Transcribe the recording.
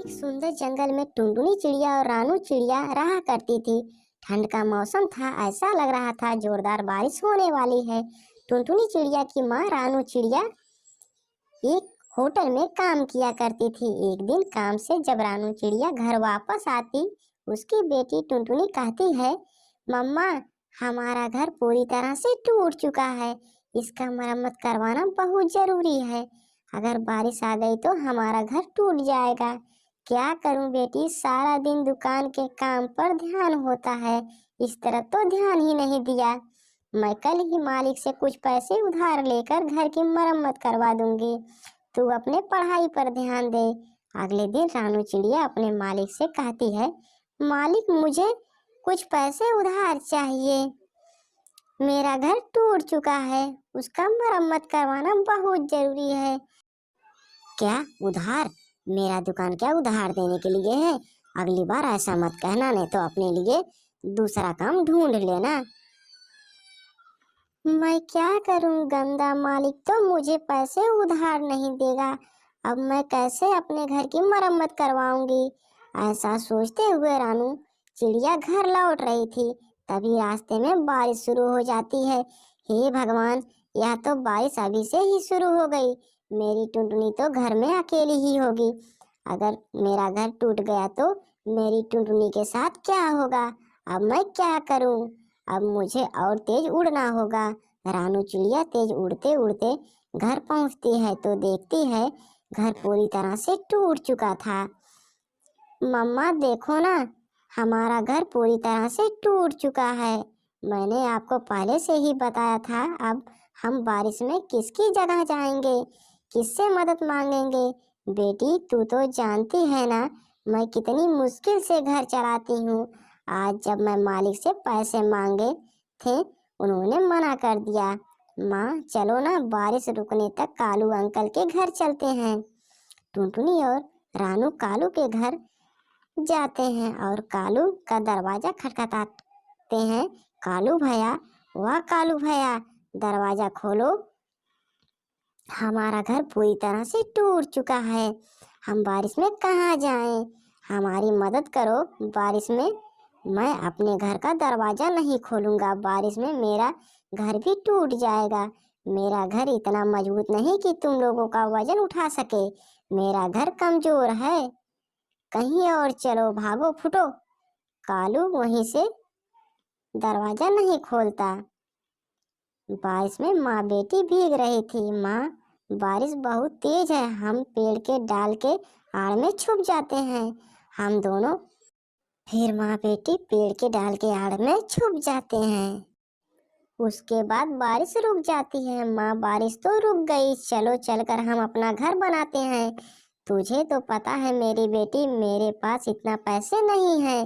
एक सुंदर जंगल में टुनटुनी चिड़िया और रानू चिड़िया रहा करती थी। ठंड का मौसम था, ऐसा लग रहा था जोरदार बारिश होने वाली है। टुनटुनी चिड़िया की माँ रानू चिड़िया एक होटल में काम किया करती थी। एक दिन काम से जब रानू चिड़िया घर वापस आती, उसकी बेटी टुनटुनी कहती है, मम्मा, हमारा घर पूरी तरह से टूट चुका है, इसका मरम्मत करवाना बहुत जरूरी है। अगर बारिश आ गई तो हमारा घर टूट जाएगा। क्या करूं बेटी, सारा दिन दुकान के काम पर ध्यान होता है, इस तरफ तो ध्यान ही नहीं दिया। मैं कल ही मालिक से कुछ पैसे उधार लेकर घर की मरम्मत करवा दूंगी, तू अपने पढ़ाई पर ध्यान दे। अगले दिन रानू चिड़िया अपने मालिक से कहती है, मालिक, मुझे कुछ पैसे उधार चाहिए, मेरा घर टूट चुका है, उसका मरम्मत करवाना बहुत जरूरी है। क्या उधार? मेरा दुकान क्या उधार देने के लिए है? अगली बार ऐसा मत कहना, नहीं तो अपने लिए दूसरा काम ढूंढ लेना। मैं क्या करूं, गंदा मालिक तो मुझे पैसे उधार नहीं देगा, अब मैं कैसे अपने घर की मरम्मत करवाऊंगी। ऐसा सोचते हुए रानू चिड़िया घर लौट रही थी, तभी रास्ते में बारिश शुरू हो जाती है। हे भगवान, यह तो बारिश अभी से ही शुरू हो गई, मेरी टुनटुनी तो घर में अकेली ही होगी। अगर मेरा घर टूट गया तो मेरी टुनटुनी के साथ क्या होगा? अब मैं क्या करूं? अब मुझे और तेज उड़ना होगा। रानू चिड़िया तेज उड़ते उड़ते घर पहुंचती है तो देखती है घर पूरी तरह से टूट चुका था। मम्मा देखो ना, हमारा घर पूरी तरह से टूट चुका है, मैंने आपको पहले से ही बताया था। अब हम बारिश में किसकी जगह जाएंगे, किससे मदद मांगेंगे? बेटी, तू तो जानती है ना मैं कितनी मुश्किल से घर चलाती हूँ। आज जब मैं मालिक से पैसे मांगे थे, उन्होंने मना कर दिया। माँ, चलो ना, बारिश रुकने तक कालू अंकल के घर चलते हैं। टुनटुनी और रानू कालू के घर जाते हैं और कालू का दरवाजा खटखटाते हैं। कालू भैया, वाह कालू भैया, दरवाजा खोलो, हमारा घर पूरी तरह से टूट चुका है, हम बारिश में कहाँ जाएं? हमारी मदद करो बारिश में। मैं अपने घर का दरवाजा नहीं खोलूंगा, बारिश में मेरा घर भी टूट जाएगा। मेरा घर इतना मजबूत नहीं कि तुम लोगों का वजन उठा सके, मेरा घर कमजोर है, कहीं और चलो, भागो, फुटो। कालू वहीं से दरवाजा नहीं खोलता। बारिश में माँ बेटी भीग रही थी। माँ, बारिश बहुत तेज है, हम पेड़ के डाल के आड़ में छुप जाते हैं। हम दोनों फिर माँ बेटी पेड़ के डाल के आड़ में छुप जाते हैं। उसके बाद बारिश रुक जाती है। माँ, बारिश तो रुक गई, चलो चलकर हम अपना घर बनाते हैं। तुझे तो पता है मेरी बेटी, मेरे पास इतना पैसे नहीं है,